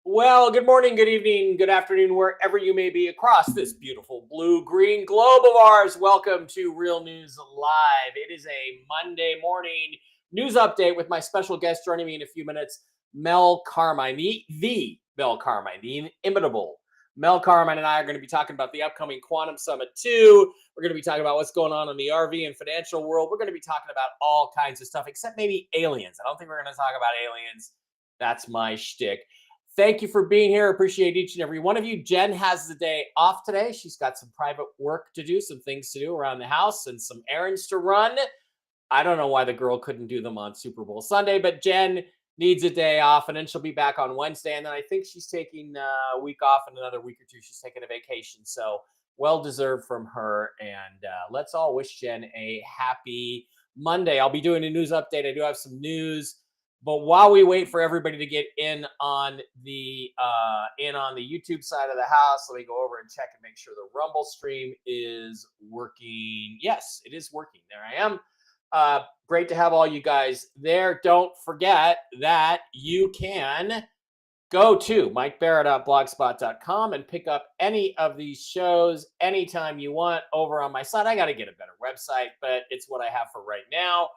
Well, good morning, good evening, good afternoon, wherever you may be across this beautiful blue-green globe of ours. Welcome to Real News Live. It is a Monday morning news update with my special guest joining me in a few minutes, Mel Carmine, the Mel Carmine, the inimitable Mel Carmine, and I are going to be talking about the upcoming Quantum Summit 2. We're going to be talking about what's going on in the RV and financial world. We're going to be talking about all kinds of stuff, except maybe aliens. I don't think we're going to talk about aliens. That's my shtick. Thank you for being here. Appreciate each and every one of you. Jen has the day off today. She's got some private work to do, some things to do around the house, and some errands to run. I don't know why the girl couldn't do them on Super Bowl Sunday, but Jen needs a day off, and then she'll be back on Wednesday. And then I think she's taking a week off, and another week or two, she's taking a vacation. So well deserved from her. And let's all wish Jen a happy Monday. I'll be doing a news update. I do have some news. But while we wait for everybody to get in on the YouTube side of the house, let me go over and check and make sure the Rumble stream is working. Yes, it is working. There I am. Great to have all you guys there. Don't forget that you can go to mikebara.blogspot.com and pick up any of these shows anytime you want over on my site. I got to get a better website, but it's what I have for right now.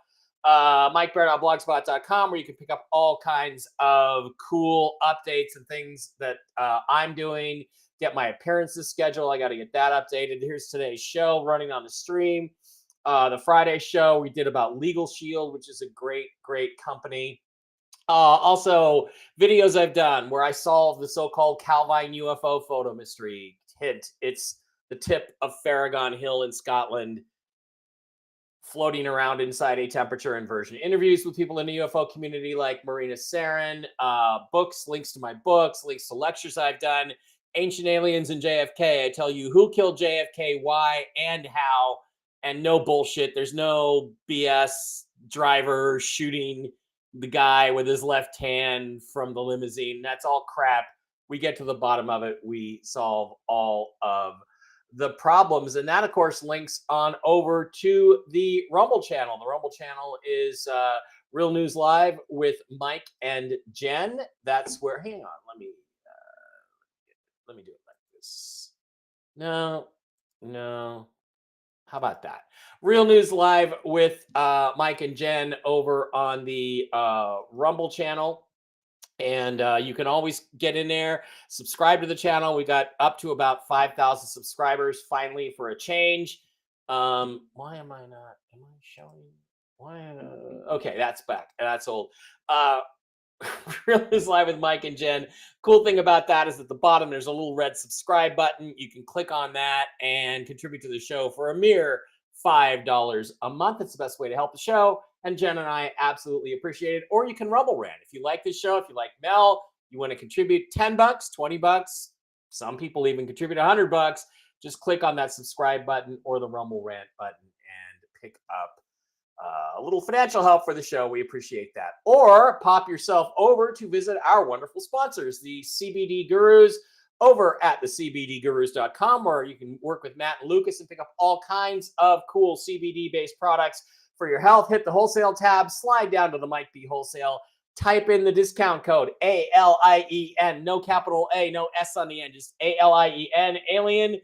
MikeBara.blogspot.com, where you can pick up all kinds of cool updates and things that I'm doing. Get my appearances schedule. I got to get that updated. Here's today's show running on the stream. The Friday show we did about Legal Shield, which is a great, great company. Also, videos I've done where I solve the so-called Calvine UFO photo mystery. Hint, it's the tip of Farragon Hill in Scotland, floating around inside a temperature inversion. Interviews with people in the UFO community like Marina Sarin, books, links to my books, links to lectures I've done, Ancient Aliens and JFK. I tell you who killed JFK, why, and how, and no bullshit. There's no BS driver shooting the guy with his left hand from the limousine. That's all crap. We get to the bottom of it. We solve all of the problems. And that, of course, links on over to the Rumble channel. The Rumble channel is Real News Live with Mike and Jen. That's where, hang on, let me do it like this. No. How about that? Real News Live with Mike and Jen over on the Rumble channel. And you can always get in there, subscribe to the channel. We got up to about 5,000 subscribers finally for a change. Why am I not? Am I showing? Why? Okay, that's back. That's old. Real News Live with Mike and Jen. Cool thing about that is at the bottom there's a little red subscribe button. You can click on that and contribute to the show for a mere $5 a month. It's the best way to help the show. And Jen and I absolutely appreciate it. Or you can Rumble Rant. If you like this show, if you like Mel, you want to contribute $10, $20. Some people even contribute $100. Just click on that subscribe button or the Rumble Rant button and pick up a little financial help for the show. We appreciate that. Or pop yourself over to visit our wonderful sponsors, the CBD Gurus, over at thecbdgurus.com, where you can work with Matt and Lucas and pick up all kinds of cool CBD-based products for your health. Hit the wholesale tab, slide down to the Mike B Wholesale, type in the discount code ALIEN, no capital A, no S on the end, just ALIEN, alien,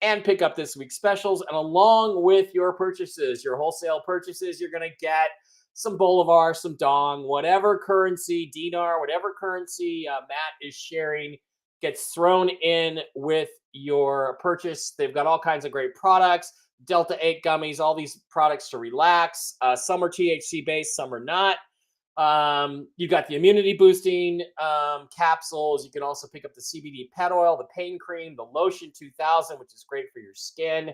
and pick up this week's specials. And along with your purchases, your wholesale purchases, you're going to get some Bolivar, some Dong, whatever currency, dinar, whatever currency Matt is sharing gets thrown in with your purchase. They've got all kinds of great products. Delta 8 gummies, all these products to relax. Some are THC based, some are not. You got the immunity boosting capsules. You can also pick up the CBD pet oil, the pain cream, the lotion 2000, which is great for your skin,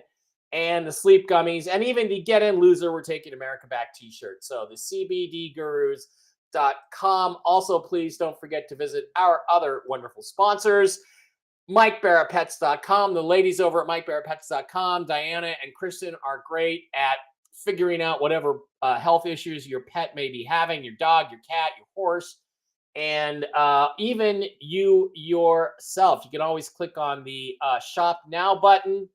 and the sleep gummies, and even the Get In Loser, We're Taking America Back t-shirt. So the CBDgurus.com. Also, please don't forget to visit our other wonderful sponsors, MikeBaraPets.com. The ladies over at MikeBaraPets.com, Diana and Kristen, are great at figuring out whatever health issues your pet may be having, your dog, your cat, your horse, and even you yourself. You can always click on the Shop Now button.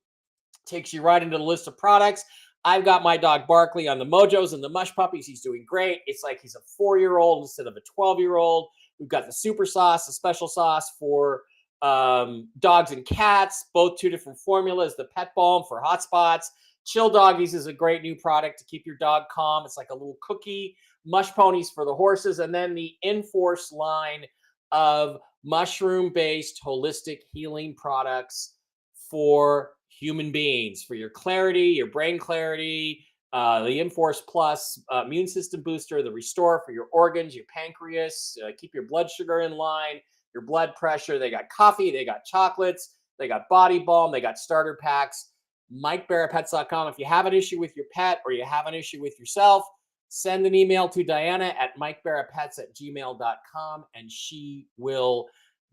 Takes you right into the list of products. I've got my dog Barkley on the Mojos and the Mush Puppies. He's doing great. It's like he's a 4-year-old instead of a 12-year-old. We've got the super sauce, the special sauce for dogs and cats, both two different formulas. The pet balm for hot spots. Chill Doggies is a great new product to keep your dog calm. It's like a little cookie. Mush Ponies for the horses, and then the Enforce line of mushroom-based holistic healing products for human beings, for your clarity, your brain clarity, the Enforce Plus immune system booster, the Restore for your organs, your pancreas, keep your blood sugar in line, your blood pressure. They got coffee, they got chocolates, they got body balm, they got starter packs. MikeBaraPets.com. If you have an issue with your pet or you have an issue with yourself, send an email to Diana at MikeBaraPets@gmail.com and she will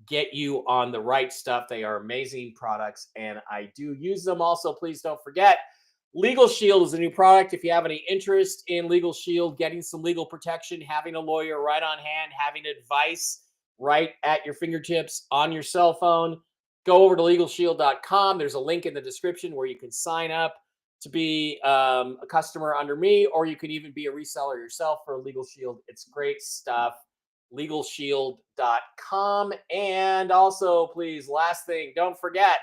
get you on the right stuff. They are amazing products and I do use them. Also, please don't forget, Legal Shield is a new product. If you have any interest in Legal Shield, getting some legal protection, having a lawyer right on hand, having advice right at your fingertips on your cell phone, go over to LegalShield.com. There's a link in the description where you can sign up to be a customer under me, or you can even be a reseller yourself for Legal Shield. It's great stuff. LegalShield.com. And also, please, last thing, don't forget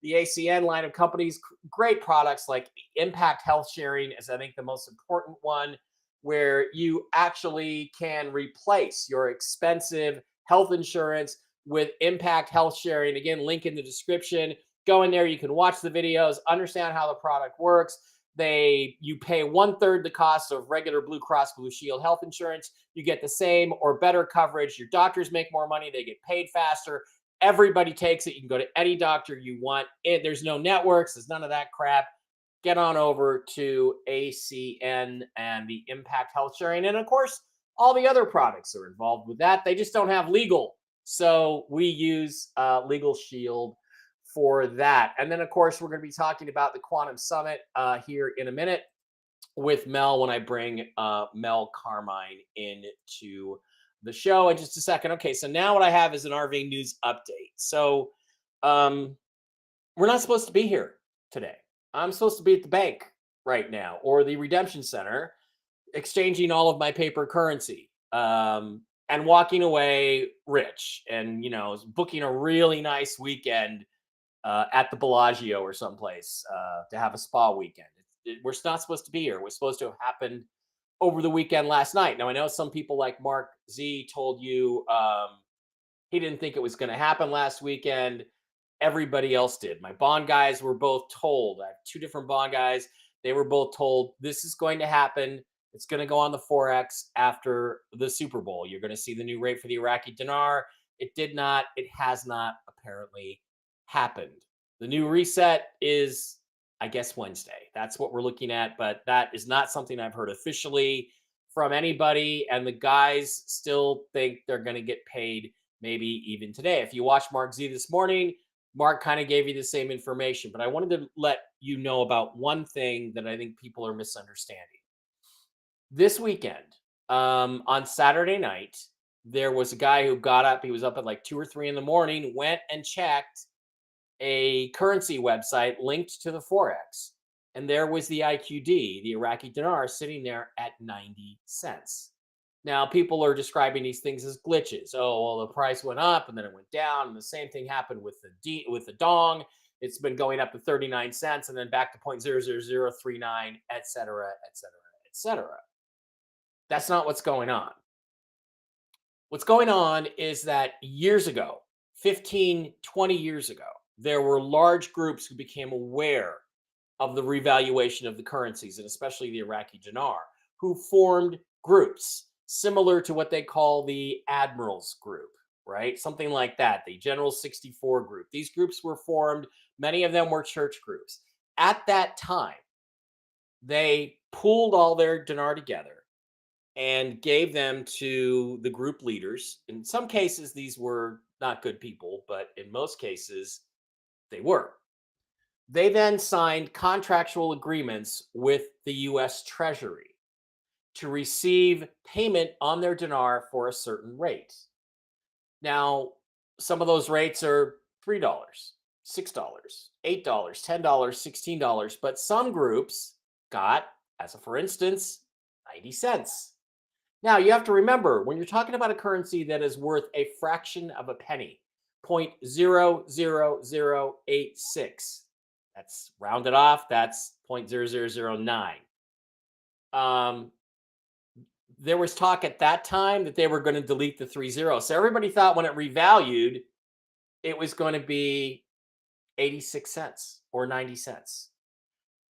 the ACN line of companies, great products like Impact Health Sharing is, I think, the most important one, where you actually can replace your expensive health insurance with Impact Health Sharing. Again, link in the description. Go in there. You can watch the videos, understand how the product works. You pay 1/3 the cost of regular Blue Cross Blue Shield health insurance. You get the same or better coverage. Your doctors make more money. They get paid faster. Everybody takes it. You can go to any doctor you want. There's no networks. There's none of that crap. Get on over to ACN and the Impact Health Sharing. And of course, all the other products are involved with that. They just don't have legal. So we use Legal Shield for that. And then, of course, we're going to be talking about the Quantum Summit here in a minute with Mel when I bring Mel Carmine into the show in just a second. Okay, so now what I have is an RV news update. So we're not supposed to be here today. I'm supposed to be at the bank right now or the redemption center exchanging all of my paper currency and walking away rich and, booking a really nice weekend at the Bellagio or someplace to have a spa weekend. We're not supposed to be here. We're supposed to have happened over the weekend last night. Now, I know some people like Mark Z told you he didn't think it was going to happen last weekend. Everybody else did. My bond guys were both told. I have two different bond guys. They were both told this is going to happen. It's going to go on the Forex after the Super Bowl. You're going to see the new rate for the Iraqi dinar. It did not. It has not apparently happened. The new reset is, I guess, Wednesday. That's what we're looking at, but that is not something I've heard officially from anybody. And the guys still think they're going to get paid maybe even today. If you watched Mark Z this morning, Mark kind of gave you the same information, but I wanted to let you know about one thing that I think people are misunderstanding. This weekend, on Saturday night, there was a guy who got up. He was up at like 2 or 3 in the morning, went and checked a currency website linked to the Forex. And there was the IQD, the Iraqi dinar, sitting there at 90 cents. Now, people are describing these things as glitches. Oh, well, the price went up and then it went down. And the same thing happened with the dong. It's been going up to 39 cents and then back to 0.00039, et cetera, et cetera, et cetera. That's not what's going on. What's going on is that years ago, 15, 20 years ago, there were large groups who became aware of the revaluation of the currencies, and especially the Iraqi dinar, who formed groups similar to what they call the Admirals Group, right? Something like that, the General 64 Group. These groups were formed. Many of them were church groups. At that time, they pooled all their dinar together and gave them to the group leaders. In some cases, these were not good people, but in most cases, they were. They then signed contractual agreements with the US Treasury to receive payment on their dinar for a certain rate. Now, some of those rates are $3, $6, $8, $10, $16, but some groups got, as a for instance, 90 cents. Now, you have to remember, when you're talking about a currency that is worth a fraction of a penny, 0.00086, that's rounded off, that's 0.0009. There was talk at that time that they were going to delete the 3 zeros. So everybody thought when it revalued, it was going to be 86 cents or 90 cents.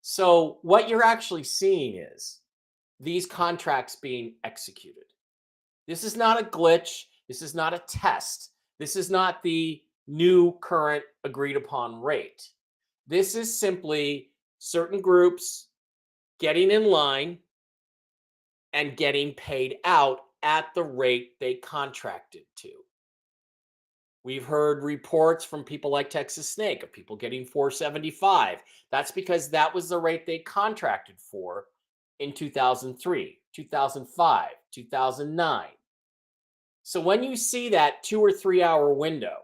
So what you're actually seeing is these contracts being executed. This is not a glitch. This is not a test. This is not the new current agreed upon rate. This is simply certain groups getting in line and getting paid out at the rate they contracted to. We've heard reports from people like Texas Snake of people getting 475. That's because that was the rate they contracted for in 2003, 2005, 2009. So when you see that 2 or 3 hour window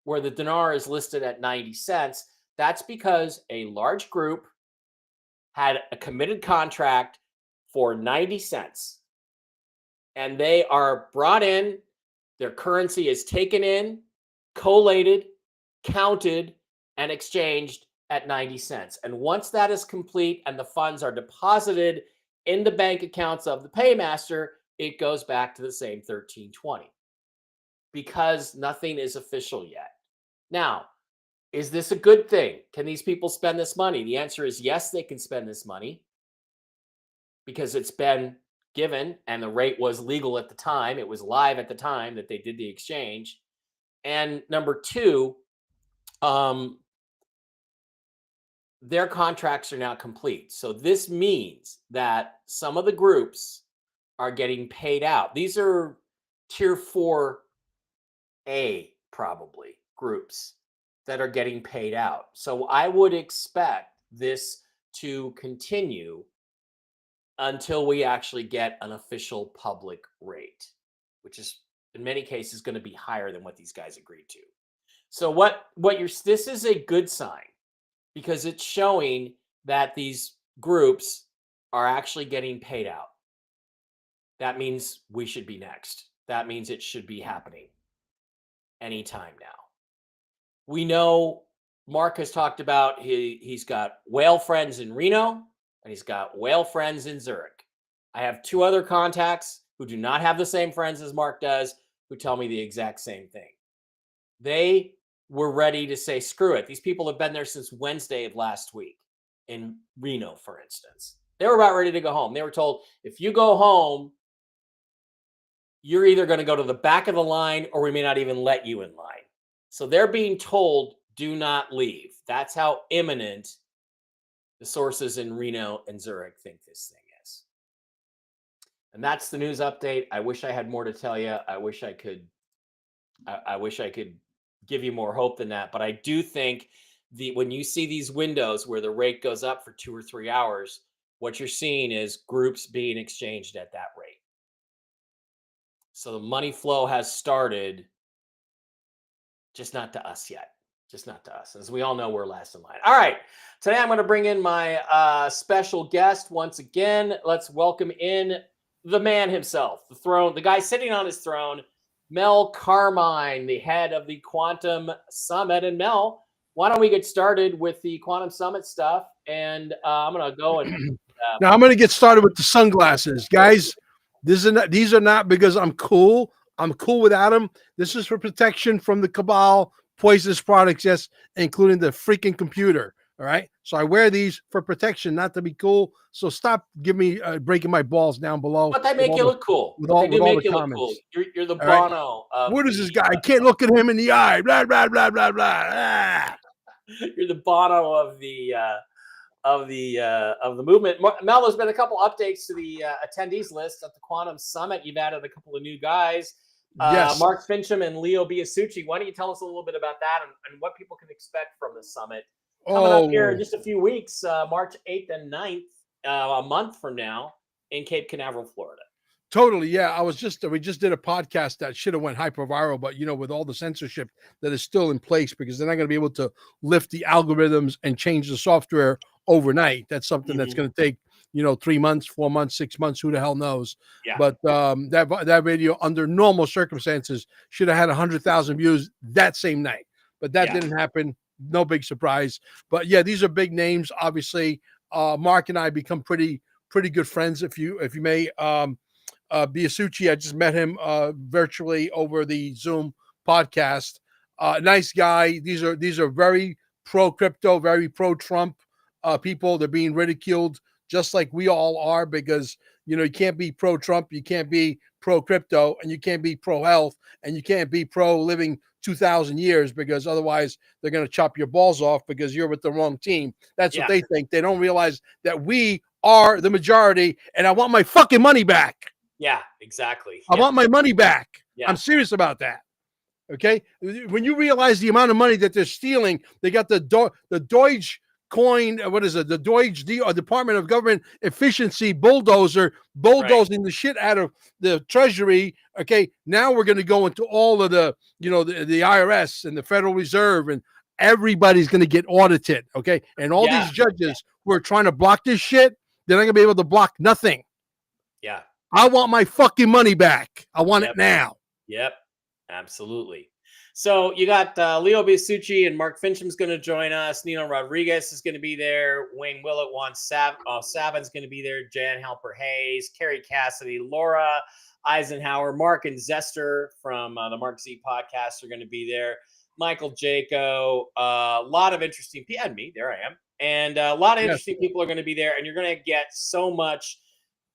where the dinar is listed at 90 cents, that's because a large group had a committed contract for 90 cents. And they are brought in, their currency is taken in, collated, counted, and exchanged at 90 cents. And once that is complete and the funds are deposited in the bank accounts of the paymaster, it goes back to the same 1320 because nothing is official yet. Now, is this a good thing? Can these people spend this money? The answer is yes, they can spend this money because it's been given and the rate was legal at the time. It was live at the time that they did the exchange. And number two, their contracts are now complete. So this means that some of the groups are getting paid out. These are tier 4A probably groups that are getting paid out. So I would expect this to continue until we actually get an official public rate, which is in many cases going to be higher than what these guys agreed to. So this is a good sign because it's showing that these groups are actually getting paid out. That means we should be next. That means it should be happening anytime now. We know Mark has talked about he's got whale friends in Reno and he's got whale friends in Zurich. I have 2 other contacts who do not have the same friends as Mark does, who tell me the exact same thing. They were ready to say, screw it. These people have been there since Wednesday of last week in Reno, for instance. They were about ready to go home. They were told, if you go home, you're either going to go to the back of the line or we may not even let you in line. So they're being told, do not leave. That's how imminent the sources in Reno and Zurich think this thing is. And that's the news update. I wish I had more to tell you. I wish I could give you more hope than that. But I do think when you see these windows where the rate goes up for 2 or 3 hours, what you're seeing is groups being exchanged at that rate. So the money flow has started, just not to us yet. Just not to us. As we all know, we're last in line. All right. Today I'm going to bring in my special guest once again. Let's welcome in the man himself, the guy sitting on his throne, Mel Carmine, the head of the Quantum Summit. And Mel, why don't we get started with the Quantum Summit stuff? And I'm going to go and now I'm going to get started with the sunglasses, guys. These are not because I'm cool. I'm cool without them. This is for protection from the cabal, poisonous products, yes, including the freaking computer. All right. So I wear these for protection, not to be cool. So stop breaking my balls down below. But they make you look cool. They do make you look cool. You're the Bono. What is this guy? I can't look at him in the eye. Blah, blah, blah, blah, blah. Ah. You're the Bono of the movement. Mel, there's been a couple updates to the attendees list at the Quantum Summit. You've added a couple of new guys. Yes. Mark Fincham and Leo Biasucci. Why don't you tell us a little bit about that and what people can expect from the summit coming up here in just a few weeks, March 8th and 9th, a month from now in Cape Canaveral, Florida. Totally. Yeah. We just did a podcast that should have went hyper viral, but with all the censorship that is still in place because they're not going to be able to lift the algorithms and change the software overnight. That's something that's going to take, 3 months, 4 months, 6 months, who the hell knows? Yeah. But that video, under normal circumstances, should have had 100,000 views that same night. But that didn't happen. No big surprise. But yeah, these are big names. Obviously, Mark and I become pretty good friends. If you may, Biasucci, I just met him virtually over the Zoom podcast. Nice guy. These are very pro crypto, very pro Trump people. They're being ridiculed just like we all are, because you can't be pro Trump, you can't be pro crypto, and you can't be pro health, and you can't be pro living 2,000 years, because otherwise they're going to chop your balls off because you're with the wrong team. That's what they think. They don't realize that we are the majority, and I want my fucking money back. Yeah, exactly. I want my money back. Yeah. I'm serious about that. Okay. When you realize the amount of money that they're stealing, they got the Deutsche coin. What is it? The Deutsche Department of Government Efficiency bulldozing the shit out of the Treasury. Okay. Now we're going to go into all of the IRS and the Federal Reserve, and everybody's going to get audited. Okay. And all these judges who are trying to block this shit, they're not going to be able to block nothing. Yeah. I want my fucking money back. I want it now. Yep. Absolutely. So you got Leo Biasucci and Mark Fincham's going to join us. Nino Rodriguez is going to be there. Wayne Willett, Juan Savin's going to be there. Jan Halper Hayes, Carrie Cassidy, Laura Eisenhower, Mark and Zester from the Mark Z podcast are going to be there. Michael Jaco, a lot of interesting people, and me, there I am. And a lot of interesting people are going to be there, and you're going to get so much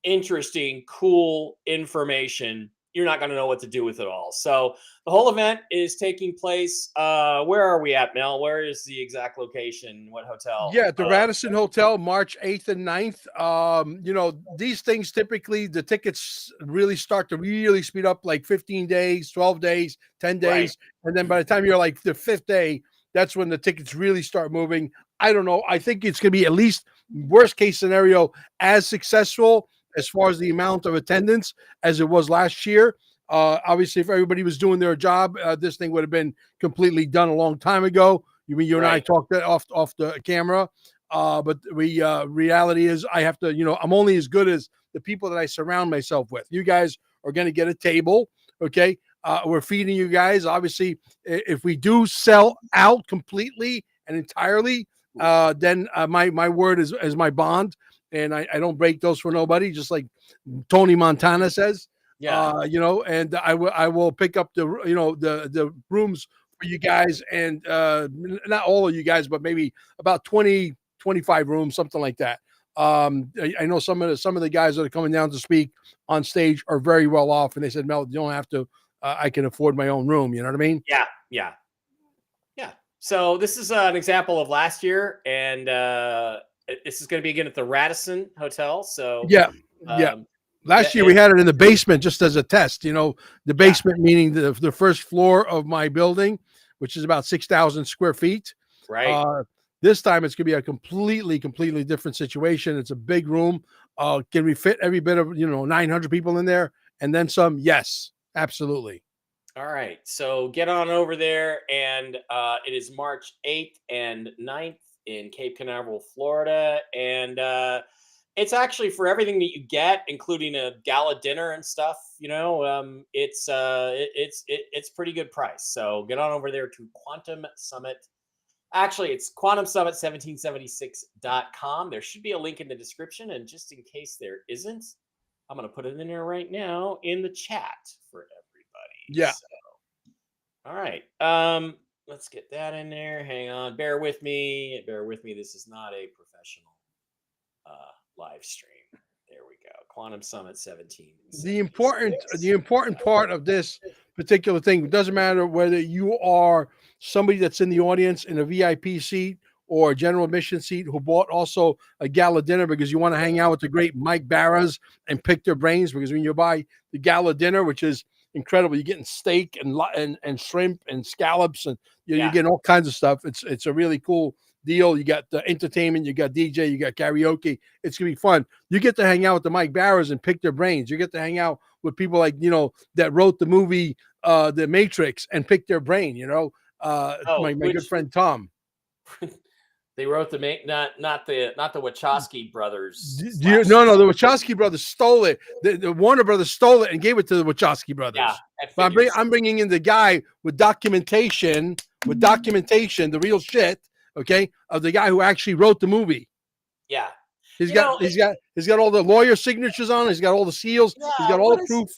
interesting, cool information. You're not going to know what to do with it all. So the whole event is taking place. Where are we at, Mel? Where is the exact location? What hotel? Yeah, at the Radisson Hotel, March 8th and 9th. These things typically, the tickets really start to really speed up, like 15 days, 12 days, 10 days. Right. And then by the time you're like the 5th day, that's when the tickets really start moving. I don't know. I think it's going to be, at least worst case scenario, as successful as far as the amount of attendance as it was last year. Obviously, if everybody was doing their job, this thing would have been completely done a long time ago. You and I talked off the camera. But reality is, I have to, I'm only as good as the people that I surround myself with. You guys are going to get a table. Okay. We're feeding you guys. Obviously, if we do sell out completely and entirely, then my word is my bond. And I don't break those for nobody, just like Tony Montana says. Yeah. And I will pick up the rooms for you guys, and not all of you guys, but maybe about 20, 25 rooms, something like that. I know some of the guys that are coming down to speak on stage are very well off, and they said, Mel, you don't have to. I can afford my own room. You know what I mean? Yeah. So this is an example of last year, and this is going to be again at the Radisson Hotel. So last year we had it in the basement just as a test. The basement meaning the first floor of my building, which is about 6,000 square feet. Right. This time it's going to be a completely different situation. It's a big room. Can we fit every bit of 900 people in there and then some? Yes, absolutely. All right. So get on over there, and it is March 8th and 9th in Cape Canaveral, Florida, and it's actually for everything that you get, including a gala dinner and stuff. It's pretty good price. So get on over there to Quantum Summit. Actually, it's quantumsummit1776.com. There should be a link in the description, and just in case there isn't, I'm going to put it in there right now in the chat for everybody. Yeah. So, all right. Let's get that in there. Hang on. Bear with me. This is not a professional live stream. There we go. Quantum Summit 17. The important part of this particular thing, it doesn't matter whether you are somebody that's in the audience in a VIP seat or a general admission seat who bought also a gala dinner because you want to hang out with the great Mike Baras and pick their brains, because when you buy the gala dinner, which is incredible, you're getting steak and shrimp and scallops, and you're getting all kinds of stuff. It's a really cool deal. You got the entertainment, you got DJ, you got karaoke. It's gonna be fun. You get to hang out with the Mike Barras and pick their brains. You get to hang out with people like that wrote the movie The Matrix and pick their brain. My good friend Tom. They wrote the not the Wachowski brothers Do you, slash. no, the Wachowski brothers stole it. The Warner brothers stole it and gave it to the Wachowski brothers. Yeah, But I'm bringing in the guy with documentation, the real shit, okay, of the guy who actually wrote the movie. Yeah, he's got all the lawyer signatures on it. He's got all the seals. Yeah, he's got all the proof.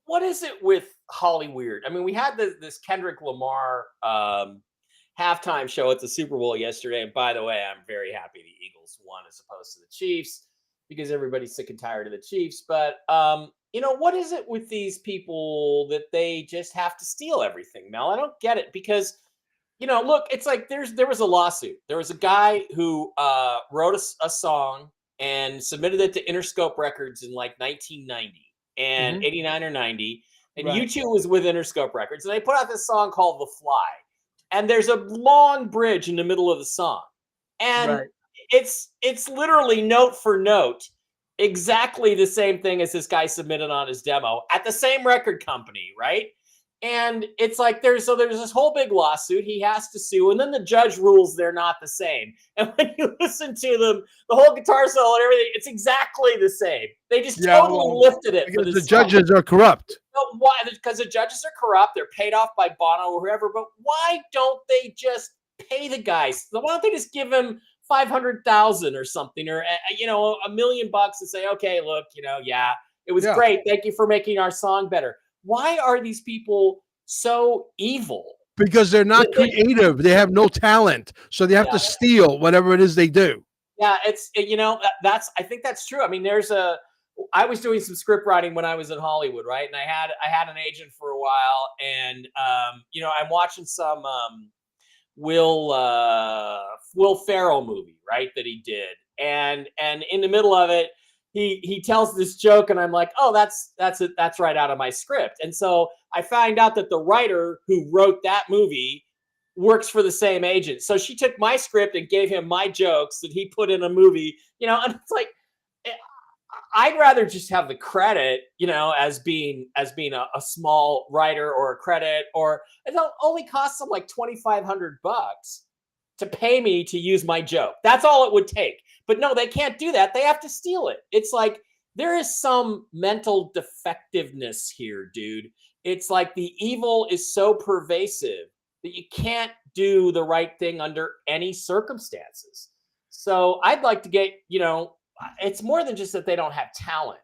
What is it with Hollywood? I mean, we had this Kendrick Lamar halftime show at the Super Bowl yesterday. And by the way, I'm very happy the Eagles won as opposed to the Chiefs because everybody's sick and tired of the Chiefs. But what is it with these people that they just have to steal everything, Mel? I don't get it because, look, it's like there was a lawsuit. There was a guy who wrote a song and submitted it to Interscope Records in like 1990 and 89 or 90. And Right. U2 was with Interscope Records. And they put out this song called The Fly. And there's a long bridge in the middle of the song. And Right. it's literally note for note exactly the same thing as this guy submitted on his demo at the same record company, right? And it's like there's this whole big lawsuit. He has to sue, and then the judge rules they're not the same. And when you listen to them, the whole guitar solo and everything, it's exactly the same. They just totally lifted it. Because the judges are corrupt. No, why? Because the judges are corrupt. They're paid off by Bono or whoever. But why don't they just pay the guys? Why don't they just give him $500,000 or something, or $1 million and say, okay, look, it was great. Thank you for making our song better. Why are these people so evil? Because they're not creative. They have no talent. So they have to steal whatever it is they do. Yeah, I think that's true. I mean, I was doing some script writing when I was in Hollywood, right? And I had an agent for a while, and I'm watching some Will Ferrell movie, right, that he did. And in the middle of it, he tells this joke, and I'm like, oh, that's right out of my script. And so I find out that the writer who wrote that movie works for the same agent. So she took my script and gave him my jokes that he put in a movie, and it's like, I'd rather just have the credit, as being a small writer or a credit, or it only costs them like $2,500 to pay me to use my joke. That's all it would take. But no, they can't do that. They have to steal it. It's like there is some mental defectiveness here, dude. It's like the evil is so pervasive that you can't do the right thing under any circumstances. So I'd like to get, it's more than just that they don't have talent.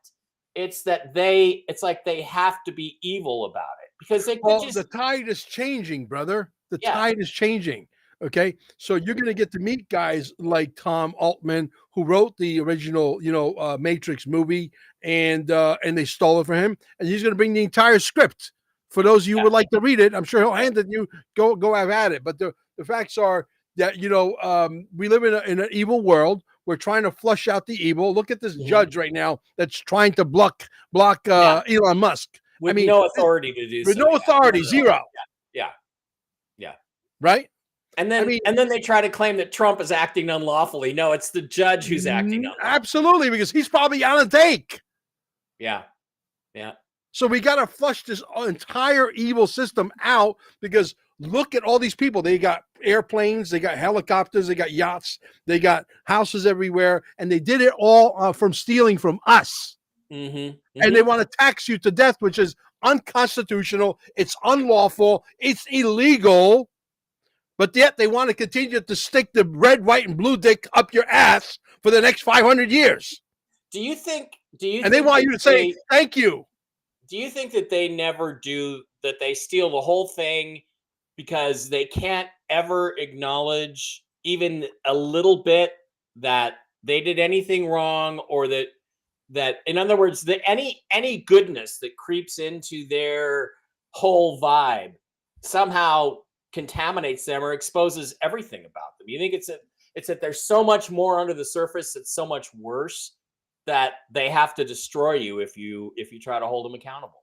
It's that it's like they have to be evil about it because they could the tide is changing, brother. The tide is changing. Okay, so you're going to get to meet guys like Tom Altman, who wrote the original, Matrix movie, and they stole it from him, and he's going to bring the entire script. For those of you who would like to read it, I'm sure he'll hand it to you. Go have at it. But the facts are that we live in an evil world. We're trying to flush out the evil. Look at this judge right now that's trying to block Elon Musk. With no authority to do so. With no authority, zero. Yeah. Right? And then they try to claim that Trump is acting unlawfully. No, it's the judge who's acting unlawfully. Absolutely, because he's probably on a take. Yeah. So we got to flush this entire evil system out because look at all these people. They got airplanes, they got helicopters, they got yachts, they got houses everywhere, and they did it all from stealing from us. And they want to tax you to death, which is unconstitutional. It's unlawful. It's illegal. But yet they want to continue to stick the red, white, and blue dick up your ass for the next 500 years. And they want you to say, thank you. Do you think that they never do, that they steal the whole thing because they can't ever acknowledge even a little bit that they did anything wrong, or that in other words, that any goodness that creeps into their whole vibe somehow contaminates them or exposes everything about them? You think it's that there's so much more under the surface that's so much worse that they have to destroy you if you try to hold them accountable?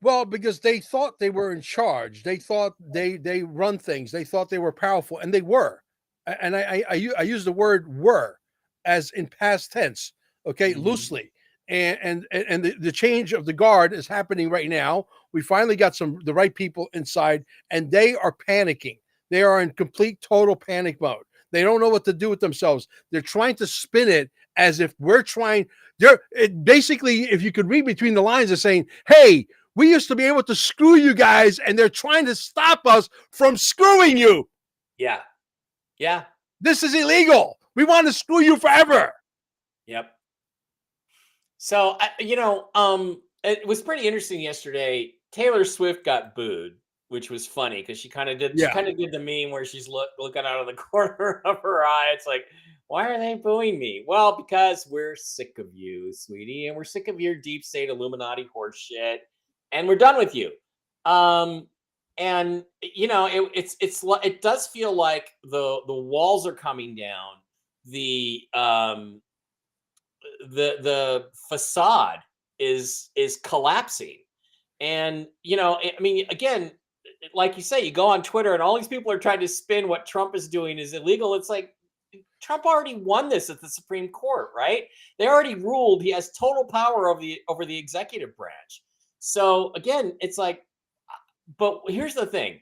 Well, because they thought they were in charge. They thought they run things. They thought they were powerful, and they were. And I use the word "were" as in past tense, okay, loosely. And the change of the guard is happening right now. We finally got the right people inside, and they are panicking. They are in complete, total panic mode. They don't know what to do with themselves. They're trying to spin it as if we're trying. Basically, if you could read between the lines, they're saying, hey, we used to be able to screw you guys, and they're trying to stop us from screwing you. Yeah. Yeah. This is illegal. We want to screw you forever. Yep. So, it was pretty interesting yesterday. Taylor Swift got booed, which was funny because she kind of did the meme where she's looking out of the corner of her eye. It's like, why are they booing me? Well, because we're sick of you, sweetie, and we're sick of your deep state Illuminati horse shit, and we're done with you. And it does feel like the walls are coming down. The facade is collapsing. And, I mean, again, like you say, you go on Twitter and all these people are trying to spin what Trump is doing is illegal. It's like Trump already won this at the Supreme Court, right? They already ruled he has total power over the executive branch. So again, it's like, but here's the thing.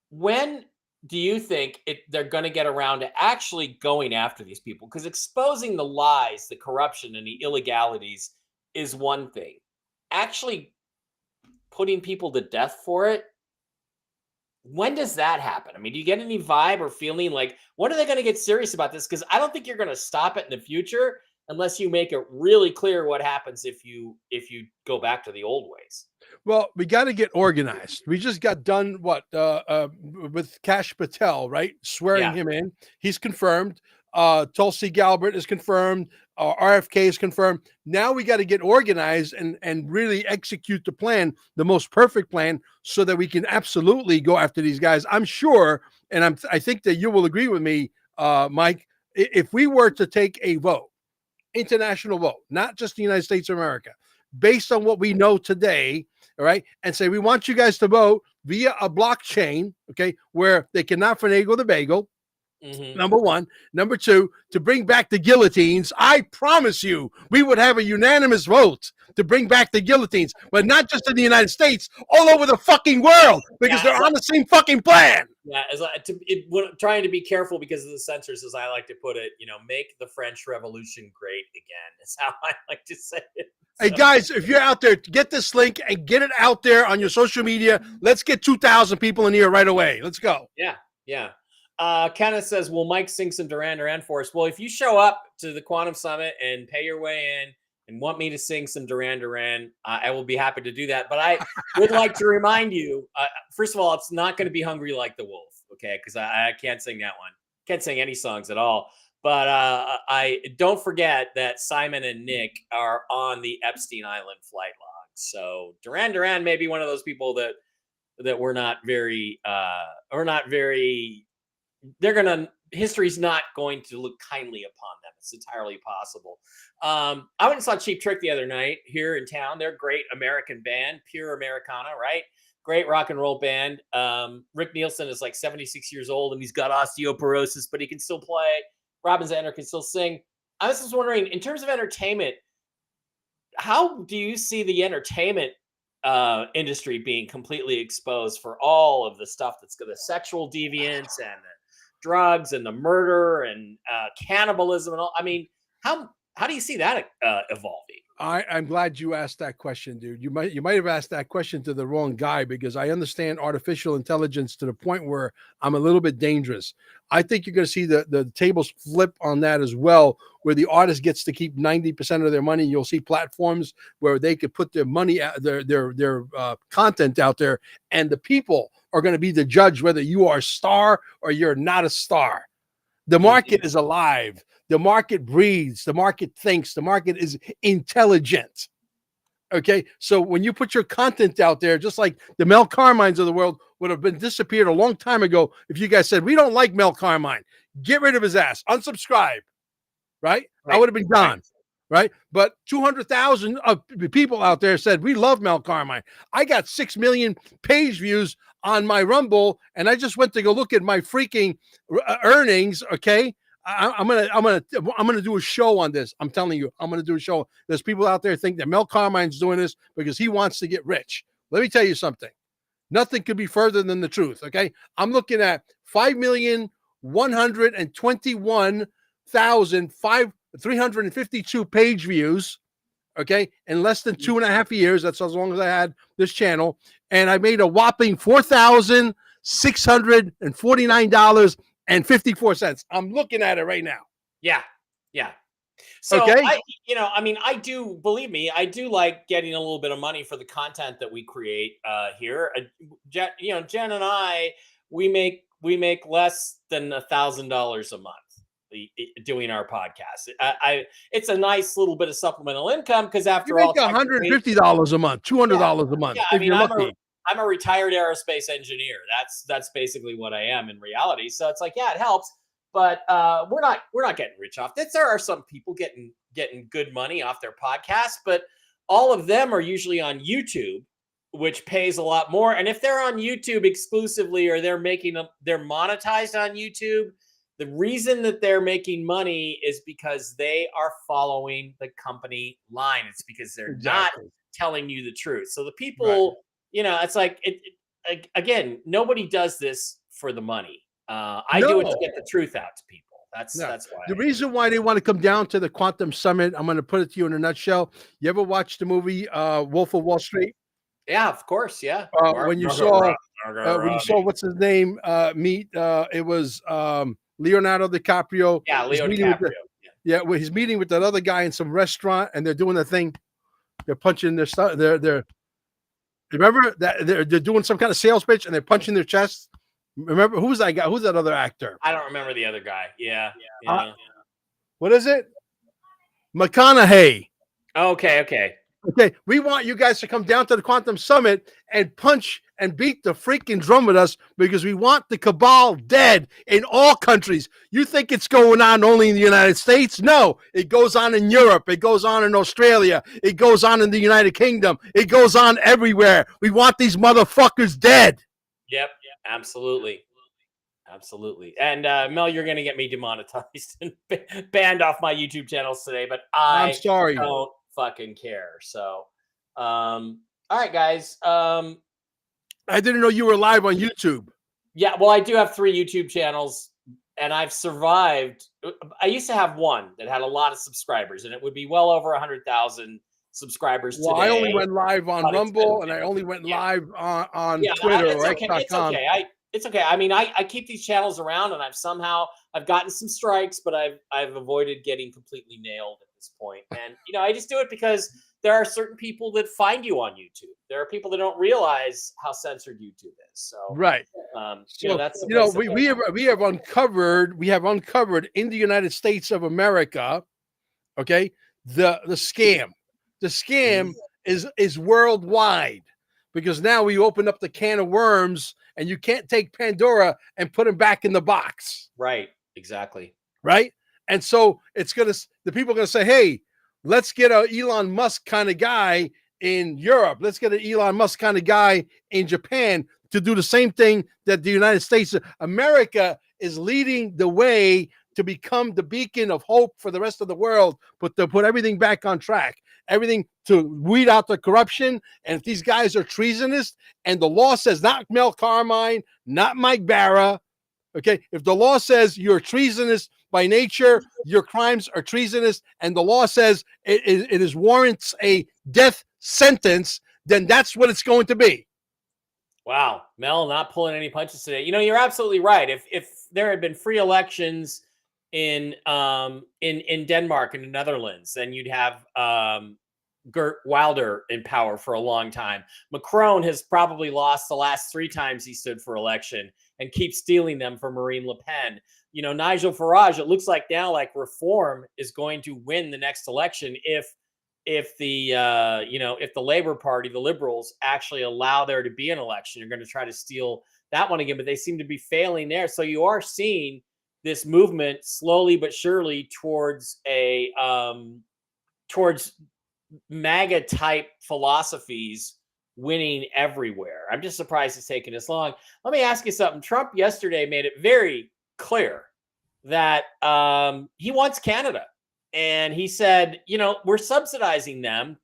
When do you think they're going to get around to actually going after these people? Because exposing the lies, the corruption, and the illegalities is one thing. Actually putting people to death for it, when does that happen? I mean, do you get any vibe or feeling like, when are they going to get serious about this? Because I don't think you're going to stop it in the future unless you make it really clear what happens if you go back to the old ways. Well, we got to get organized. We just got done with Kash Patel, right? Swearing him in. He's confirmed. Tulsi Gabbard is confirmed. RFK is confirmed. Now we got to get organized and really execute the plan, the most perfect plan, so that we can absolutely go after these guys. I'm sure, and I think that you will agree with me, Mike, if we were to take a vote, international vote, not just the United States of America, based on what we know today, all right, and say we want you guys to vote via a blockchain, okay, where they cannot finagle the bagel. Mm-hmm. Number one. Number two, to bring back the guillotines. I promise you, we would have a unanimous vote to bring back the guillotines, but not just in the United States, all over the fucking world, because they're on the same fucking plan. Yeah, trying to be careful because of the censors, as I like to put it, make the French Revolution great again. Is how I like to say it. Hey, guys, if you're out there, get this link and get it out there on your social media. Let's get 2,000 people in here right away. Let's go. Yeah, yeah. Kenneth says, will Mike sing some Duran Duran for us? Well, if you show up to the Quantum Summit and pay your way in and want me to sing some Duran Duran, I will be happy to do that. But I would like to remind you, first of all, it's not going to be Hungry Like the Wolf, okay? Because I can't sing that one. Can't sing any songs at all. But I don't forget that Simon and Nick are on the Epstein Island flight log. So Duran Duran may be one of those people that we're not very history's not going to look kindly upon them. It's entirely possible. I went and saw Cheap Trick the other night here in town. They're a great American band, pure Americana, right? Great rock and roll band. Rick Nielsen is like 76 years old and he's got osteoporosis, but he can still play. Robin Zander can still sing. I was just wondering, in terms of entertainment, how do you see the entertainment industry being completely exposed for all of the stuff that's the sexual deviance and the drugs and the murder and cannibalism and all? I mean, how do you see that evolving? I'm glad you asked that question, dude. You might have asked that question to the wrong guy, because I understand artificial intelligence to the point where I'm a little bit dangerous. I think you're going to see the tables flip on that as well, where the artist gets to keep 90% of their money. You'll see platforms where they could put their money, their content out there, and the people are going to be the judge whether you are a star or you're not a star. The market is alive. The market breathes. The market thinks. The market is intelligent. Okay, so when you put your content out there, just like the Mel Carmines of the world would have been disappeared a long time ago if you guys said, we don't like Mel Carmine, get rid of his ass, unsubscribe, right? I would have been gone, right? But 200,000 of people out there said, we love Mel Carmine. I got 6 million page views on my Rumble, and I just went to go look at my freaking earnings, okay? I'm gonna do a show on this. I'm telling you, I'm gonna do a show. There's people out there think that Mel Carmine's doing this because he wants to get rich. Let me tell you something. Nothing could be further than the truth. Okay, I'm looking at 5 million 121,352 page views. Okay, in less than 2.5 years. That's as long as I had this channel, and I made a whopping $4,649.54. I'm looking at it right now. Yeah. So Okay, I do, believe me, I do like getting a little bit of money for the content that we create here. Jen and I, we make less than $1,000 a month doing our podcast. It's a nice little bit of supplemental income because you after make all, $150 a month, $200 a month yeah, if you're lucky. I'm a retired aerospace engineer. That's basically what I am in reality. So it's like, yeah, it helps, but we're not getting rich off this. There are some people getting good money off their podcasts, but all of them are usually on YouTube, which pays a lot more. And if they're on YouTube exclusively, or they're monetized on YouTube, the reason that they're making money is because they are following the company line. It's because they're not telling you the truth. So the people, it's like again, nobody does this for the money. I do it to get the truth out to people. That's why. The reason why they want to come down to the Quantum Summit, I'm going to put it to you in a nutshell. You ever watch the movie Wolf of Wall Street? Yeah, of course. Yeah. When you saw what's his name meet, it was Leonardo DiCaprio. Yeah, Leo DiCaprio. Well, he's meeting with that other guy in some restaurant, and they're doing the thing. They're punching their stuff. They're remember that they're doing some kind of sales pitch, and they're punching their chest. Remember who's that guy? Who's that other actor? I don't remember the other guy. Yeah. What is it? McConaughey. Okay. We want you guys to come down to the Quantum Summit and punch and beat the freaking drum with us, because we want the cabal dead in all countries. You think it's going on only in the United States? No, it goes on in Europe. It goes on in Australia. It goes on in the United Kingdom. It goes on everywhere. We want these motherfuckers dead. Yep, absolutely. And Mel, you're going to get me demonetized and banned off my YouTube channels today, but I'm sorry. Don't fucking care. So, all right, guys. I didn't know you were live on YouTube. Yeah, well, I do have 3 YouTube channels, and I've survived. I used to have one that had a lot of subscribers, and it would be well over 100,000 subscribers today. I only went live on Rumble, and I only went live on Twitter or X.com. It's okay. I mean, I keep these channels around, and I've gotten some strikes, but I've avoided getting completely nailed at this point. And I just do it because there are certain people that find you on YouTube. There are people that don't realize how censored YouTube is. So right. That's we have uncovered in the United States of America, okay, the scam. The scam is worldwide, because now we open up the can of worms, and you can't take Pandora and put him back in the box. Right. Exactly. Right. And so the people are going to say, hey, let's get a Elon Musk kind of guy in Europe. Let's get an Elon Musk kind of guy in Japan to do the same thing that the United States, America is leading the way to become the beacon of hope for the rest of the world, but to put everything back on track, everything to weed out the corruption. And if these guys are treasonous, and the law says, not Mel Carmine, not Mike Bara, okay, if the law says you're treasonous by nature, your crimes are treasonous, and the law says it warrants a death sentence, then that's what it's going to be. Wow, Mel, not pulling any punches today. You're absolutely right. If there had been free elections in Denmark and the Netherlands, then you'd have Geert Wilder in power for a long time. Macron has probably lost the last 3 times he stood for election, and keeps stealing them from Marine Le Pen. Nigel Farage, it looks like now like Reform is going to win the next election if the Labor Party, the Liberals, actually allow there to be an election. You're going to try to steal that one again, but they seem to be failing there. So you are seeing this movement slowly but surely towards towards MAGA type philosophies winning everywhere. I'm just surprised it's taken this long. Let me ask you something. Trump yesterday made it very clear that he wants Canada. And he said, we're subsidizing them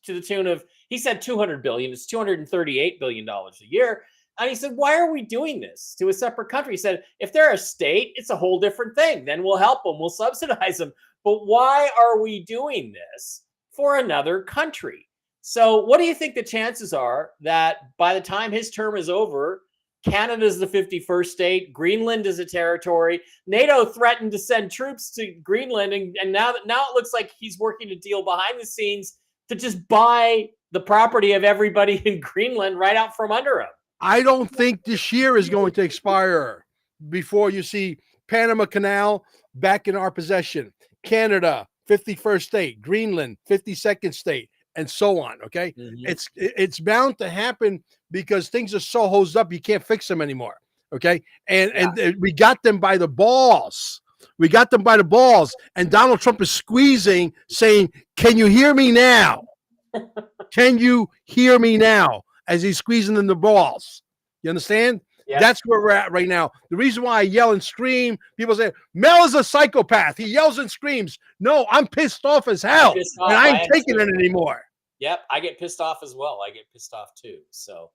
to the tune of, he said $200 billion. It's $238 billion a year. And he said, why are we doing this to a separate country? He said, if they're a state, it's a whole different thing. Then we'll help them, we'll subsidize them. But why are we doing this for another country? So, what do you think the chances are that by the time his term is over, Canada is the 51st state, Greenland is a territory, NATO threatened to send troops to Greenland, and now it looks like he's working a deal behind the scenes to just buy the property of everybody in Greenland right out from under him? I don't think this year is going to expire before you see Panama Canal back in our possession, Canada, 51st state, Greenland, 52nd state, and so on. Okay. It's bound to happen because things are so hosed up, you can't fix them anymore. Okay. And we got them by the balls. We got them by the balls. And Donald Trump is squeezing, saying, can you hear me now? Can you hear me now? As he's squeezing them the balls. You understand? Yep. That's where we're at right now. The reason why I yell and scream, people say, Mel is a psychopath. He yells and screams. No, I'm pissed off as hell. And I ain't taking it anymore. Yep, I get pissed off as well. I get pissed off too. So,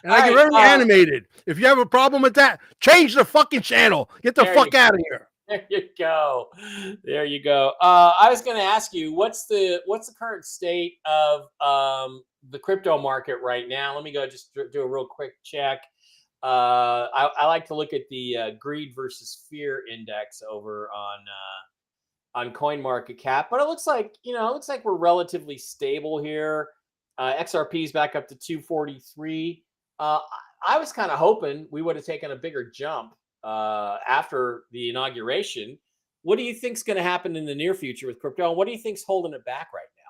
and I get very animated. If you have a problem with that, change the fucking channel. Get the fuck out of here. There you go. There you go. I was going to ask you, what's the current state of the crypto market right now? Let me go just do a real quick check. I like to look at the greed versus fear index over on CoinMarketCap, but it looks like we're relatively stable here. XRP is back up to 243. I was kind of hoping we would have taken a bigger jump after the inauguration. What do you think is going to happen in the near future with crypto? And what do you think's holding it back right now?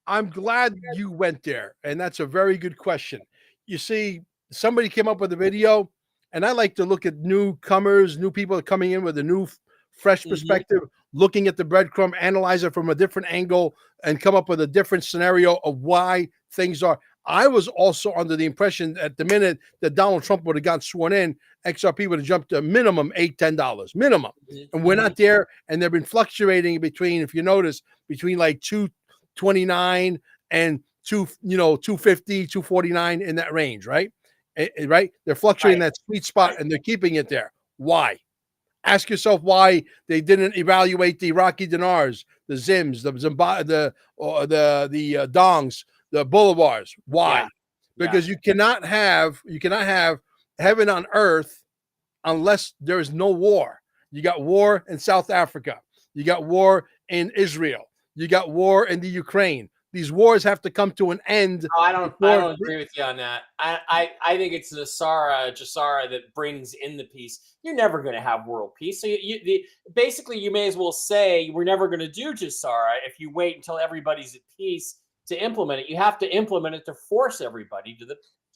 I'm glad you went there. And that's a very good question. You see, somebody came up with a video, and I like to look at newcomers, new people coming in with a new, fresh perspective, looking at the breadcrumb, analyze it from a different angle, and come up with a different scenario of why things are. I was also under the impression at the minute that Donald Trump would have gotten sworn in, XRP would have jumped to minimum $8, $10 minimum. And we're not there. And they've been fluctuating between, if you notice, between like 229 and 250, 249 in that range, right? Right? They're fluctuating that sweet spot, and they're keeping it there. Why? Ask yourself why they didn't evaluate the Iraqi dinars, the Zims, the Dongs, the Bolivars. Why? Because you cannot have heaven on earth unless there is no war. You got war in South Africa. You got war in Israel. You got war in the Ukraine. These wars have to come to an end. No, I don't agree with you on that. I think it's Jassara that brings in the peace. You're never going to have world peace. So basically, you may as well say we're never going to do Jassara if you wait until everybody's at peace to implement it. You have to implement it to force everybody to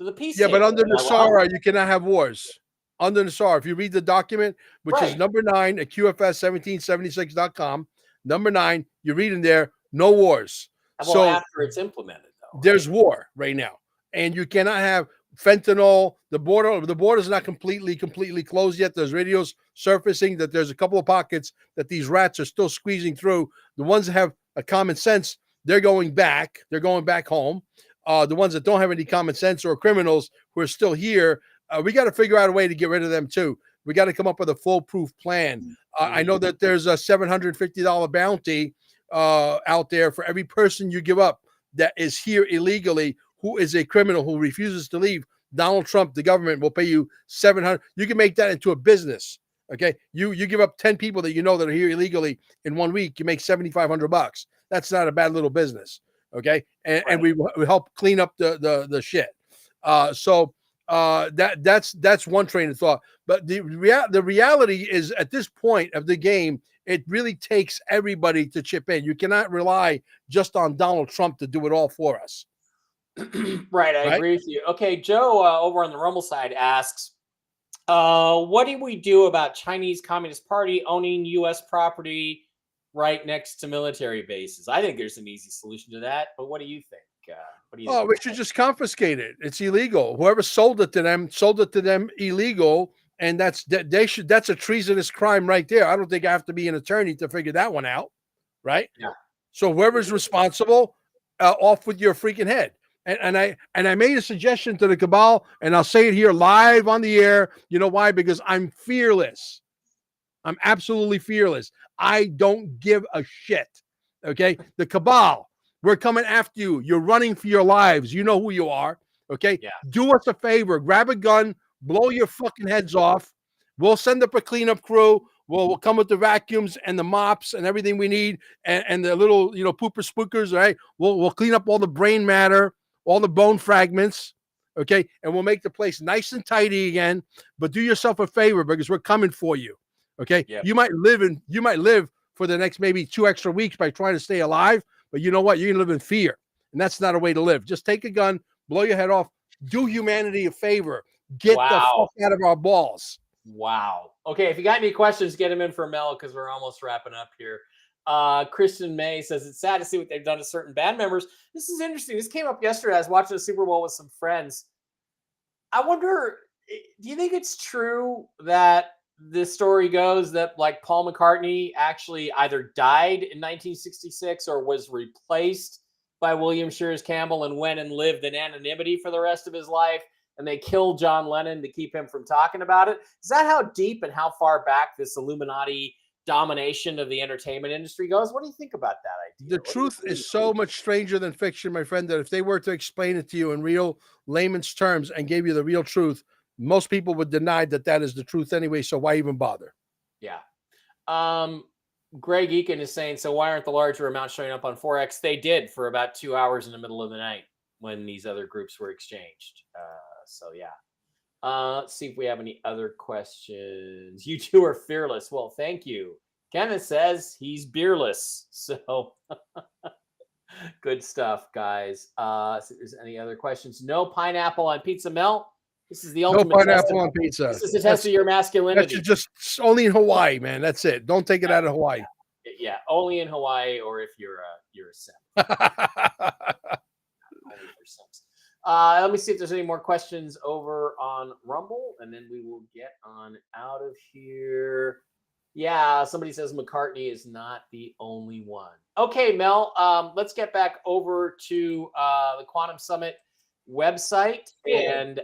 the peace. Yeah, but under Jassara, you cannot have wars. Under Jassara, if you read the document, which is number 9 at QFS1776.com, number 9, you read in there, no wars. Well, so after it's implemented, though, there's war right now, and you cannot have fentanyl. The border is not completely closed yet. There's radios surfacing that there's a couple of pockets that these rats are still squeezing through. The ones that have a common sense, they're going back. They're going back home. The ones that don't have any common sense or criminals who are still here, we got to figure out a way to get rid of them too. We got to come up with a foolproof plan. I know that there's a $750 bounty out there for every person you give up that is here illegally, who is a criminal who refuses to leave. Donald Trump, the government, will pay you $700. You can make that into a business. Okay, you give up 10 people that you know that are here illegally in 1 week, you make $7,500. That's not a bad little business. Okay, and we help clean up the shit. So that's one train of thought. But the reality is, at this point of the game, it really takes everybody to chip in. You cannot rely just on Donald Trump to do it all for us. Right, I agree with you. Okay, Joe over on the Rumble side asks, what do we do about Chinese Communist Party owning U.S. property right next to military bases? I think there's an easy solution to that, but what do you think? We should just confiscate it. It's illegal. Whoever sold it to them illegal. And that's a treasonous crime right there. I don't think I have to be an attorney to figure that one out, right? Yeah. So whoever's responsible, off with your freaking head. And I made a suggestion to the cabal, and I'll say it here live on the air. You know why? Because I'm fearless. I'm absolutely fearless. I don't give a shit. Okay. The cabal, we're coming after you. You're running for your lives. You know who you are. Okay. Yeah. Do us a favor. Grab a gun, blow your fucking heads off. We'll send up a cleanup crew. We'll come with the vacuums and the mops and everything we need, and the little, pooper spookers. All right. We'll clean up all the brain matter, all the bone fragments. Okay. And we'll make the place nice and tidy again. But do yourself a favor, because we're coming for you. Okay. Yep. You might live for the next maybe 2 extra weeks by trying to stay alive, but you know what? You're gonna live in fear, and that's not a way to live. Just take a gun, blow your head off, do humanity a favor, get the fuck out of our balls. Wow. Okay, if you got any questions, get them in for Mel, because we're almost wrapping up here. Kristen May says it's sad to see what they've done to certain band members. This is interesting. This came up yesterday. I was watching the Super Bowl with some friends. I wonder, do you think it's true that the story goes that like Paul McCartney actually either died in 1966 or was replaced by William Shears Campbell and went and lived in anonymity for the rest of his life, and they killed John Lennon to keep him from talking about it? Is that how deep and how far back this Illuminati domination of the entertainment industry goes? What do you think about that idea? The truth is so much stranger than fiction, my friend, that if they were to explain it to you in real layman's terms and gave you the real truth, most people would deny that is the truth anyway. So why even bother? Yeah. Greg Eakin is saying, so why aren't the larger amounts showing up on Forex? They did for about 2 hours in the middle of the night when these other groups were exchanged. So yeah. Let's see if we have any other questions. You two are fearless. Well, thank you. Kenneth says he's beerless. So good stuff, guys. See if there's any other questions. No pineapple on pizza, Mel. This is the ultimate. No pineapple on pizza. This is the test of your masculinity. That's just only in Hawaii, man. That's it. Don't take it out of Hawaii. Yeah, only in Hawaii, or if you're a simp. Let me see if there's any more questions over on Rumble, and then we will get on out of here. Yeah, somebody says McCartney is not the only one. Okay, Mel, let's get back over to the Quantum Summit website and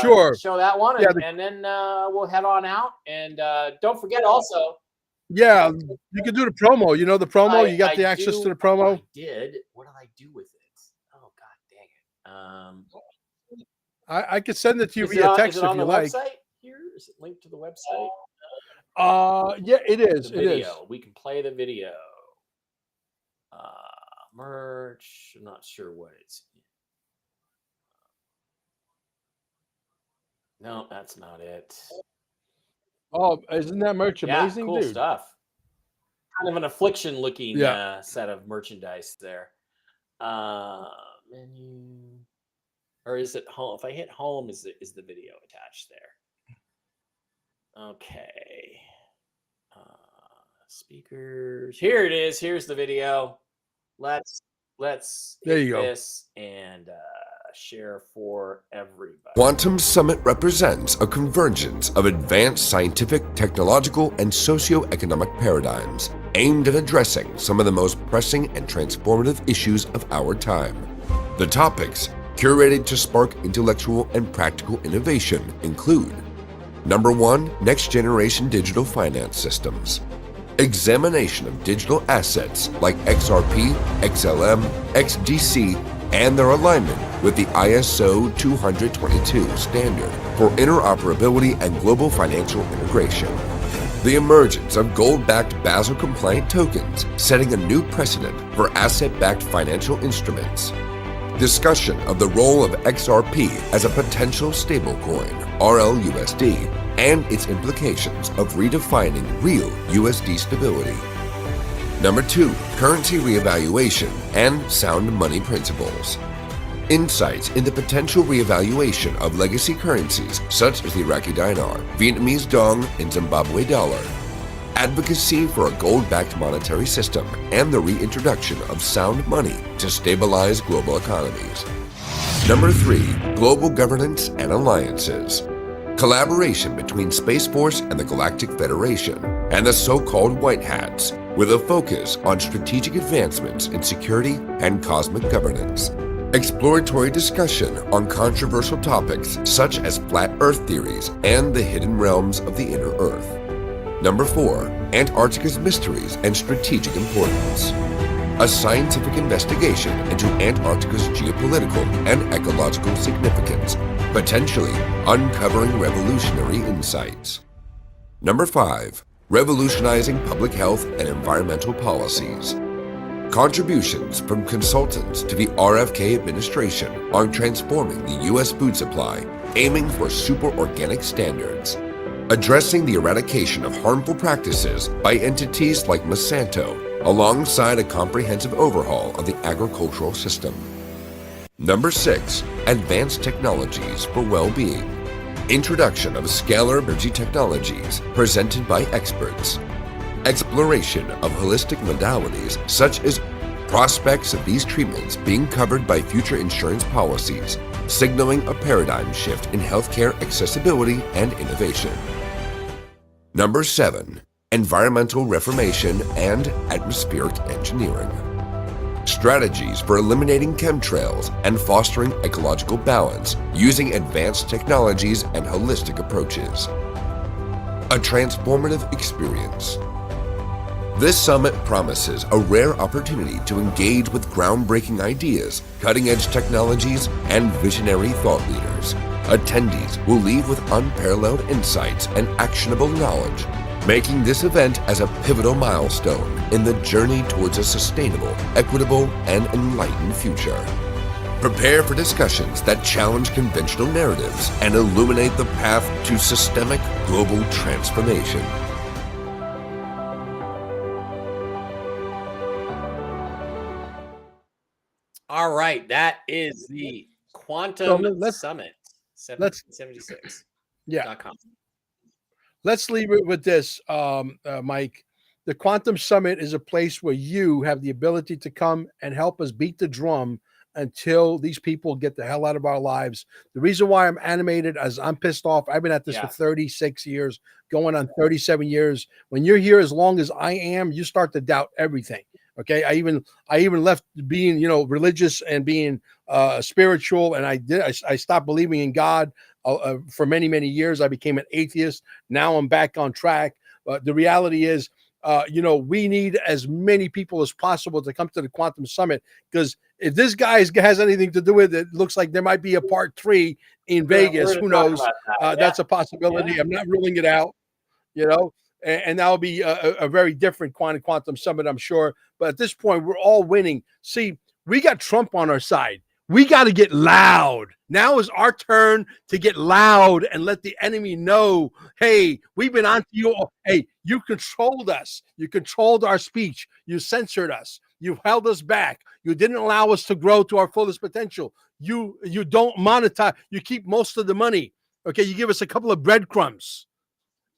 show that one, and then we'll head on out. And don't forget also. Yeah, you can do the promo. You know the promo? You got the access to the promo? I did. What did I do with it? Oh, God dang it. I could send it to you via text if you like. Website here? Is it linked to the website? Yeah, it is. It is. We can play the video. Merch. I'm not sure what it's. No, that's not it. Oh, isn't that merch amazing? Cool dude? Stuff. Kind of an affliction-looking set of merchandise there. Menu, or is it home? If I hit home, is the video attached there? Okay. Speakers. Here it is. Here's the video. Let's there you go. This and share for everybody. Quantum Summit represents a convergence of advanced scientific, technological, and socio-economic paradigms aimed at addressing some of the most pressing and transformative issues of our time. The topics, curated to spark intellectual and practical innovation, include: Number 1, next-generation digital finance systems. Examination of digital assets like XRP, XLM, XDC, and their alignment with the ISO 20022 standard for interoperability and global financial integration. The emergence of gold-backed Basel-compliant tokens, setting a new precedent for asset-backed financial instruments. Discussion of the role of XRP as a potential stablecoin, RLUSD, and its implications of redefining real USD stability. Number 2, currency reevaluation and sound money principles. Insights into potential reevaluation of legacy currencies such as the Iraqi dinar, Vietnamese dong, and Zimbabwe dollar. Advocacy for a gold-backed monetary system and the reintroduction of sound money to stabilize global economies. Number 3, global governance and alliances. Collaboration between Space Force and the Galactic Federation and the so-called White Hats, with a focus on strategic advancements in security and cosmic governance. Exploratory discussion on controversial topics such as flat Earth theories and the hidden realms of the inner Earth. Number 4, Antarctica's mysteries and strategic importance. A scientific investigation into Antarctica's geopolitical and ecological significance, potentially uncovering revolutionary insights. Number 5, revolutionizing public health and environmental policies. Contributions from consultants to the RFK administration on transforming the U.S. food supply, aiming for super organic standards. Addressing the eradication of harmful practices by entities like Monsanto, alongside a comprehensive overhaul of the agricultural system. Number 6, advanced technologies for well-being. Introduction of scalar energy technologies presented by experts. Exploration of holistic modalities such as prospects of these treatments being covered by future insurance policies, signaling a paradigm shift in healthcare accessibility and innovation. Number 7, environmental reformation and atmospheric engineering. Strategies for eliminating chemtrails and fostering ecological balance using advanced technologies and holistic approaches. A transformative experience. This summit promises a rare opportunity to engage with groundbreaking ideas, cutting-edge technologies, and visionary thought leaders. Attendees will leave with unparalleled insights and actionable knowledge, making this event as a pivotal milestone in the journey towards a sustainable, equitable, and enlightened future. Prepare for discussions that challenge conventional narratives and illuminate the path to systemic global transformation. All right, that is the Quantum Summit 1776. Yeah. Let's leave it with this, Mike. The Quantum Summit is a place where you have the ability to come and help us beat the drum until these people get the hell out of our lives. The reason why I'm animated is I'm pissed off. I've been at this for 36 years, going on 37 years. When you're here as long as I am, you start to doubt everything. Okay, I even left being, religious and being spiritual, and I stopped believing in God for many, many years. I became an atheist. Now I'm back on track. But the reality is, we need as many people as possible to come to the Quantum Summit, because if this guy has anything to do with it, it looks like there might be a part 3 in Vegas. Who knows? That's a possibility. Yeah. I'm not ruling it out, and that'll be a very different Quantum Summit, I'm sure. But at this point, we're all winning. See, we got Trump on our side. We got to get loud. Now is our turn to get loud and let the enemy know, hey, we've been on to you. Hey, you controlled us. You controlled our speech. You censored us. You held us back. You didn't allow us to grow to our fullest potential. You don't monetize. You keep most of the money. Okay, you give us a couple of breadcrumbs.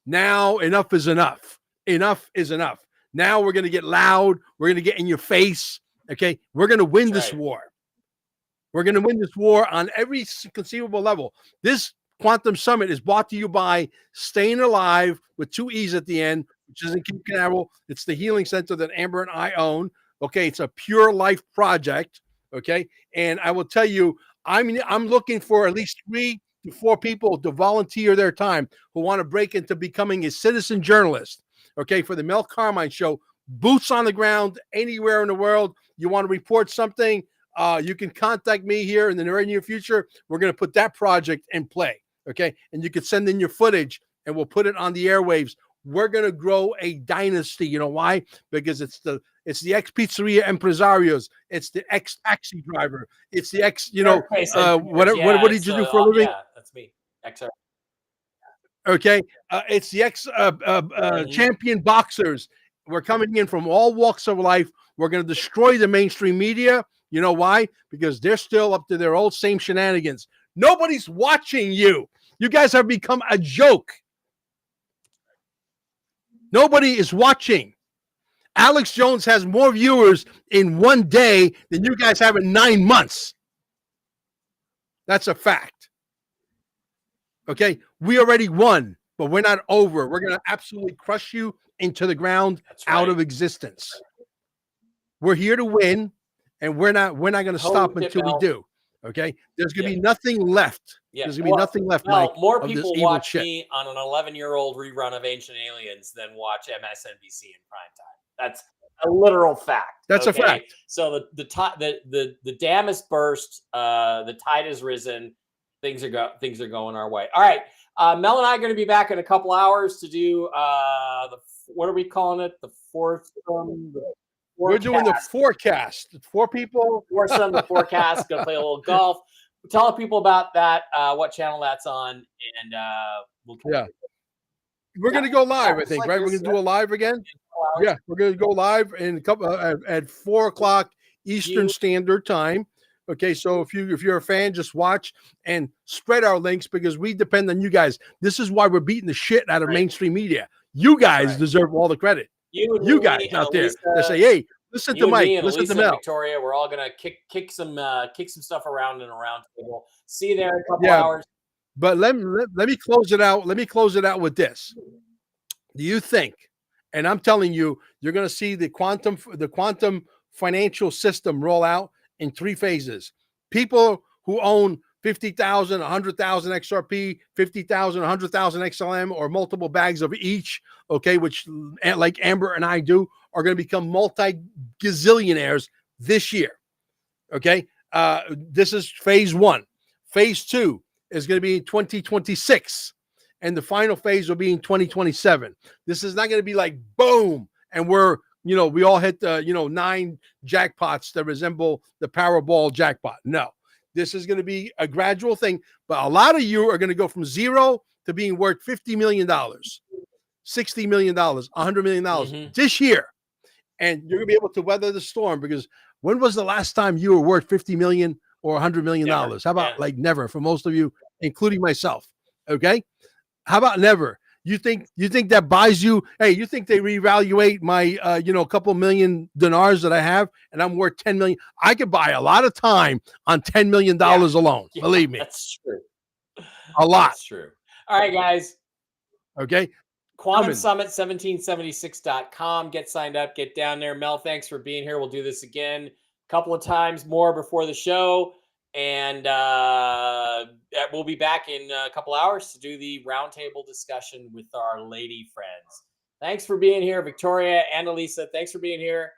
Now enough is enough. Enough is enough. Now we're going to get loud. We're going to get in your face. Okay, we're going to win this war. We're going to win this war on every conceivable level. This Quantum Summit is brought to you by Staying Alive with 2 E's at the end, which is in Cape Canaveral. It's the healing center that Amber and I own. Okay, it's a pure life project. Okay, and I will tell you, I'm looking for at least 3 to 4 people to volunteer their time who want to break into becoming a citizen journalist. Okay, for the Mel Carmine Show, boots on the ground anywhere in the world. You want to report something? You can contact me here in the very near future. We're going to put that project in play. Okay. And you can send in your footage and we'll put it on the airwaves. We're going to grow a dynasty. You know why? Because it's the ex pizzeria empresarios. It's the ex taxi driver. It's the ex, what did you do for a living? Yeah, that's me. XR. Okay. It's the ex champion boxers. We're coming in from all walks of life. We're going to destroy the mainstream media. You know why? Because they're still up to their old same shenanigans. Nobody's watching you. You guys have become a joke. Nobody is watching. Alex Jones has more viewers in one day than you guys have in 9 months. That's a fact. Okay? We already won, but we're not over. We're going to absolutely crush you into the ground, out of existence. We're here to win. and we're not going to stop Holy shit, until we Mel. do. Okay, there's going to Yeah. be nothing left. Yeah. There's going to be nothing left, Mike, more of this people evil watch shit. me on an 11-year-old rerun of Ancient Aliens than watch MSNBC in prime time. That's a literal fact. That's a fact. So the dam has burst. The tide has risen. Things are going our way. All right. Mel and I are going to be back in a couple hours to do what are we calling it? The fourth. We're doing the forecast. 4 people. Foursome, the forecast. Going to play a little golf. Tell people about that. What channel that's on, and we're going to go live. I think, right? We're going to do a live again. Yeah, we're going to go live in a couple at 4:00 Eastern Standard Time. Okay, so if you're a fan, just watch and spread our links because we depend on you guys. This is why we're beating the shit out of mainstream media. You guys deserve all the credit. You guys out there that say, "Hey, listen to Mike, listen to Mel." Victoria, we're all gonna kick some stuff around in a round table. See you there in a couple hours. But let me close it out. Let me close it out with this. Do you think? And I'm telling you, you're going to see the quantum financial system roll out in 3 phases. People who own 50,000, 100,000 XRP, 50,000, 100,000 XLM, or multiple bags of each, okay, which like Amber and I do, are going to become multi-gazillionaires this year. Okay, this is phase 1. Phase 2 is going to be in 2026. And the final phase will be in 2027. This is not going to be like boom, and we all hit the 9 jackpots that resemble the Powerball jackpot. No, this is going to be a gradual thing. But a lot of you are going to go from 0 to being worth $50 million, $60 million, $100 million this year, and you're going to be able to weather the storm. Because when was the last time you were worth $50 million or $100 million? Never. How about like never for most of you, including myself? Okay. How about never? You think that buys you? Hey, you think they reevaluate my a couple million dinars that I have, and I'm worth 10 million? I could buy a lot of time on $10 million alone. Believe me, that's true. A lot. That's true. All right, guys. Okay. Quantum Summit 1776.com. Get signed up. Get down there. Mel, thanks for being here. We'll do this again a couple of times more before the show. And we'll be back in a couple hours to do the roundtable discussion with our lady friends. Thanks for being here, Victoria and Elisa. Thanks for being here.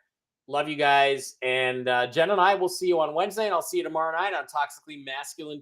Love you guys. And Jen and I will see you on Wednesday, and I'll see you tomorrow night on Toxically Masculine